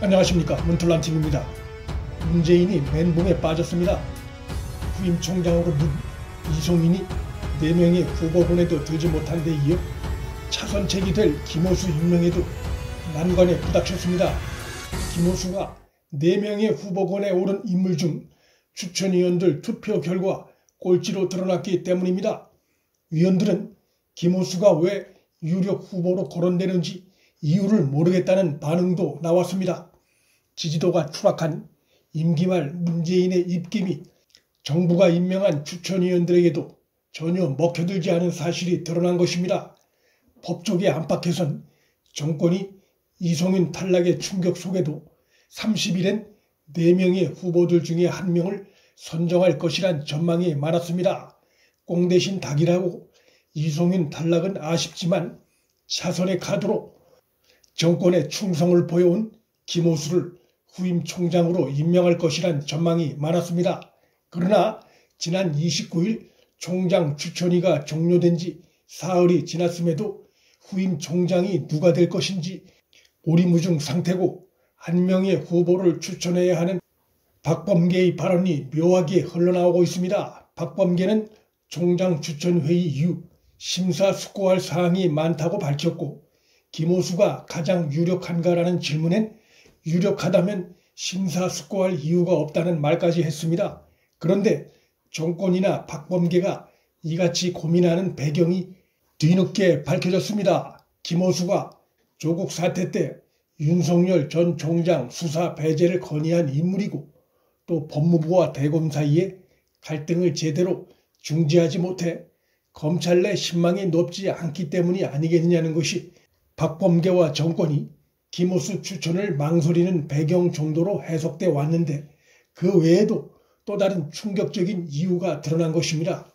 안녕하십니까, 문틀란TV입니다. 문재인이 멘붕에 빠졌습니다. 후임 총장으로 문 이송인이 4명의 후보군에도 들지 못한 데 이어 차선책이 될 김호수 임명에도 난관에 부닥쳤습니다. 김호수가 4명의 후보군에 오른 인물 중 추천위원들 투표 결과 꼴찌로 드러났기 때문입니다. 위원들은 김호수가 왜 유력 후보로 거론되는지 이유를 모르겠다는 반응도 나왔습니다. 지지도가 추락한 임기 말 문재인의 입김이 정부가 임명한 추천위원들에게도 전혀 먹혀들지 않은 사실이 드러난 것입니다. 법조계 안팎에선 정권이 이송인 탈락의 충격 속에도 30일엔 4명의 후보들 중에 1명을 선정할 것이란 전망이 많았습니다. 꽁 대신 닭이라고 이송인 탈락은 아쉽지만 차선의 카드로 정권의 충성을 보여온 김호수를 후임 총장으로 임명할 것이란 전망이 많았습니다. 그러나 지난 29일 총장 추천위가 종료된 지 사흘이 지났음에도 후임 총장이 누가 될 것인지 오리무중 상태고 1명의 후보를 추천해야 하는 박범계의 발언이 묘하게 흘러나오고 있습니다. 박범계는 총장 추천회의 이후 심사숙고할 사항이 많다고 밝혔고, 김호수가 가장 유력한가라는 질문엔 유력하다면 심사숙고할 이유가 없다는 말까지 했습니다. 그런데 정권이나 박범계가 이같이 고민하는 배경이 뒤늦게 밝혀졌습니다. 김호수가 조국 사태 때 윤석열 전 총장 수사 배제를 건의한 인물이고, 또 법무부와 대검 사이에 갈등을 제대로 중재하지 못해 검찰 내 신망이 높지 않기 때문이 아니겠느냐는 것이 박범계와 정권이 김호수 추천을 망설이는 배경 정도로 해석돼 왔는데, 그 외에도 또 다른 충격적인 이유가 드러난 것입니다.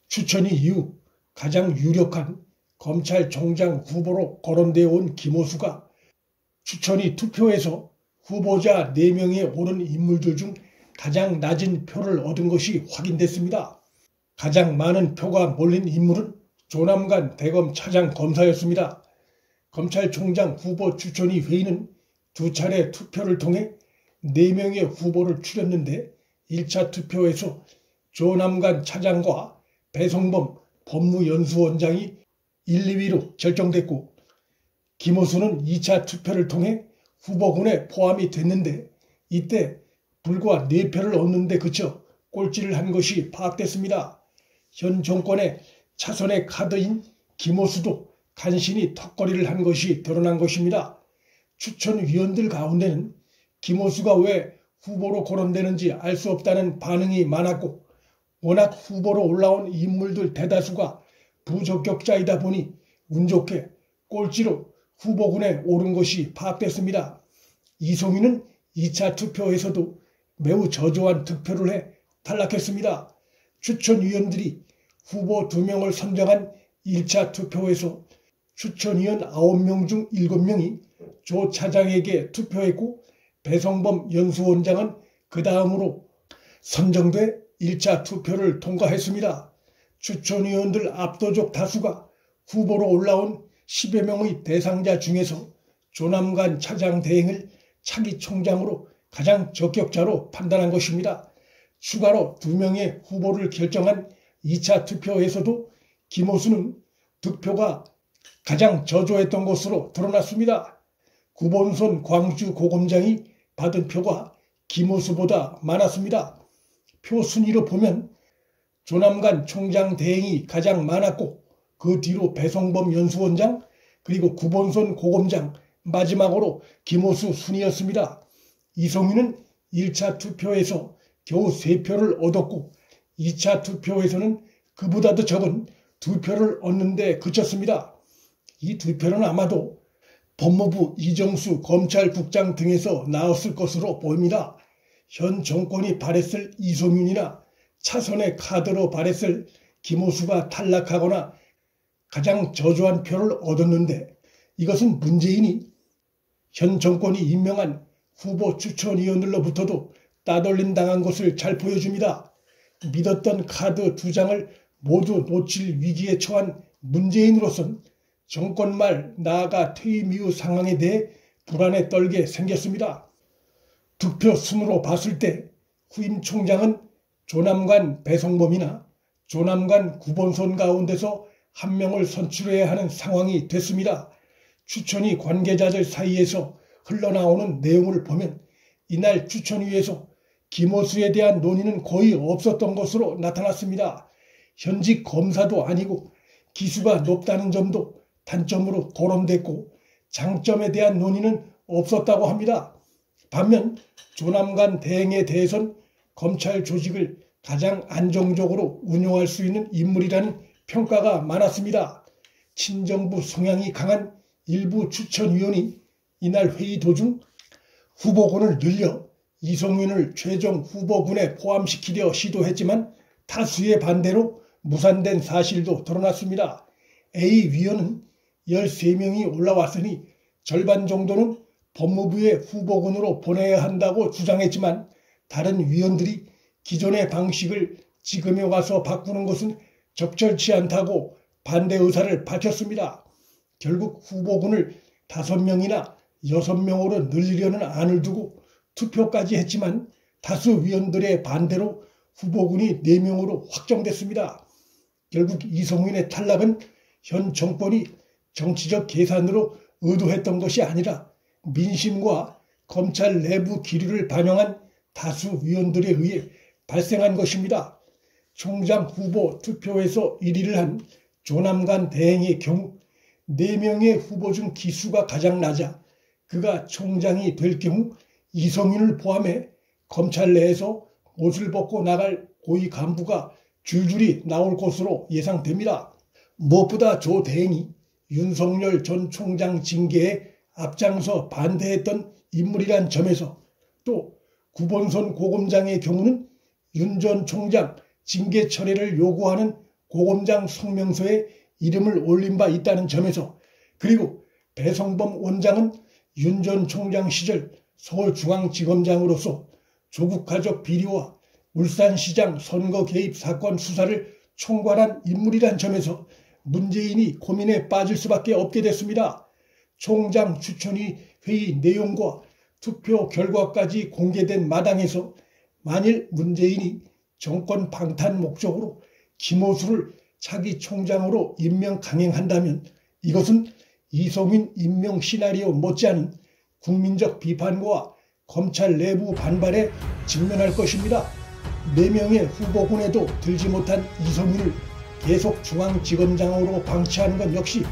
추천이 이후 가장 유력한 검찰총장 후보로 거론되어 온 김호수가 추천이 투표에서 후보자 4명에 오른 인물들 중 가장 낮은 표를 얻은 것이 확인됐습니다. 가장 많은 표가 몰린 인물은 조남관 대검 차장 검사였습니다. 검찰총장 후보 추천위 회의는 2차례 투표를 통해 4명의 후보를 추렸는데, 1차 투표에서 조남관 차장과 배성범 법무연수원장이 1, 2위로 결정됐고, 김호수는 2차 투표를 통해 후보군에 포함이 됐는데, 이때 불과 4표를 얻는 데 그쳐 꼴찌를 한 것이 파악됐습니다. 현 정권의 차선의 카드인 김호수도 간신히 턱걸이를 한 것이 드러난 것입니다. 추천위원들 가운데는 김호수가 왜 후보로 거론되는지 알 수 없다는 반응이 많았고, 워낙 후보로 올라온 인물들 대다수가 부적격자이다 보니 운 좋게 꼴찌로 후보군에 오른 것이 파악됐습니다. 이송인은 2차 투표에서도 매우 저조한 득표를 해 탈락했습니다. 추천위원들이 후보 2명을 선정한 1차 투표에서 추천위원 9명 중 7명이 조 차장에게 투표했고, 배성범 연수원장은 그 다음으로 선정돼 1차 투표를 통과했습니다. 추천위원들 압도적 다수가 후보로 올라온 10여 명의 대상자 중에서 조남관 차장 대행을 차기 총장으로 가장 적격자로 판단한 것입니다. 추가로 2명의 후보를 결정한 2차 투표에서도 김호수는 득표가 가장 저조했던 것으로 드러났습니다. 구본선 광주고검장이 받은 표가 김호수보다 많았습니다. 표 순위로 보면 조남관 총장 대행이 가장 많았고, 그 뒤로 배성범 연수원장, 그리고 구본선 고검장, 마지막으로 김호수 순이었습니다. 이송인은 1차 투표에서 겨우 3표를 얻었고, 2차 투표에서는 그보다도 적은 2표를 얻는 데 그쳤습니다. 이 2표는 아마도 법무부 이정수 검찰국장 등에서 나왔을 것으로 보입니다. 현 정권이 바랬을 이송윤이나 차선의 카드로 바랬을 김호수가 탈락하거나 가장 저조한 표를 얻었는데, 이것은 문재인이 현 정권이 임명한 후보 추천위원들로부터도 따돌림 당한 것을 잘 보여줍니다. 믿었던 카드 2장을 모두 놓칠 위기에 처한 문재인으로선 정권 말 나아가 퇴임 이후 상황에 대해 불안에 떨게 생겼습니다. 득표 순으로 봤을 때 후임 총장은 조남관 배성범이나 조남관 구본선 가운데서 한 명을 선출해야 하는 상황이 됐습니다. 추천위 관계자들 사이에서 흘러나오는 내용을 보면 이날 추천위에서 김호수에 대한 논의는 거의 없었던 것으로 나타났습니다. 현직 검사도 아니고 기수가 높다는 점도 단점으로 거론됐고 장점에 대한 논의는 없었다고 합니다. 반면 조남관 대행에 대해선 검찰 조직을 가장 안정적으로 운영할 수 있는 인물이라는 평가가 많았습니다. 친정부 성향이 강한 일부 추천위원이 이날 회의 도중 후보군을 늘려 이성윤을 최종 후보군에 포함시키려 시도했지만 다수의 반대로 무산된 사실도 드러났습니다. A 위원은 13명이 올라왔으니 절반 정도는 법무부의 후보군으로 보내야 한다고 주장했지만 다른 위원들이 기존의 방식을 지금에 와서 바꾸는 것은 적절치 않다고 반대 의사를 밝혔습니다. 결국 후보군을 5명이나 6명으로 늘리려는 안을 두고 투표까지 했지만 다수 위원들의 반대로 후보군이 4명으로 확정됐습니다. 결국 이성윤의 탈락은 현 정권이 정치적 계산으로 의도했던 것이 아니라 민심과 검찰 내부 기류를 반영한 다수 위원들에 의해 발생한 것입니다. 총장 후보 투표에서 1위를 한 조남관 대행의 경우 4명의 후보 중 기수가 가장 낮아 그가 총장이 될 경우 이성윤을 포함해 검찰 내에서 옷을 벗고 나갈 고위 간부가 줄줄이 나올 것으로 예상됩니다. 무엇보다 조 대행이 윤석열 전 총장 징계에 앞장서 반대했던 인물이란 점에서 또 구본선 고검장의 경우는 윤 전 총장 징계 처리를 요구하는 고검장 성명서에 이름을 올린 바 있다는 점에서 그리고 배성범 원장은 윤 전 총장 시절 서울중앙지검장으로서 조국가족 비리와 울산시장 선거 개입 사건 수사를 총괄한 인물이란 점에서 문재인이 고민에 빠질 수밖에 없게 됐습니다. 총장 추천위 회의 내용과 투표 결과까지 공개된 마당에서 만일 문재인이 정권 방탄 목적으로 김호수를 차기 총장으로 임명 강행한다면 이것은 이성윤 임명 시나리오 못지않은 국민적 비판과 검찰 내부 반발에 직면할 것입니다. 4명의 후보군에도 들지 못한 이성윤을 계속 중앙지검장으로 방치하는 것 역시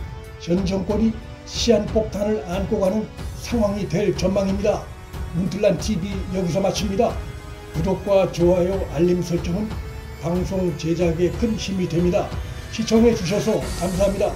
현 정권이 시한폭탄을 안고 가는 상황이 될 전망입니다. 문틀란TV 여기서 마칩니다. 구독과 좋아요, 알림 설정은 방송 제작에 큰 힘이 됩니다. 시청해 주셔서 감사합니다.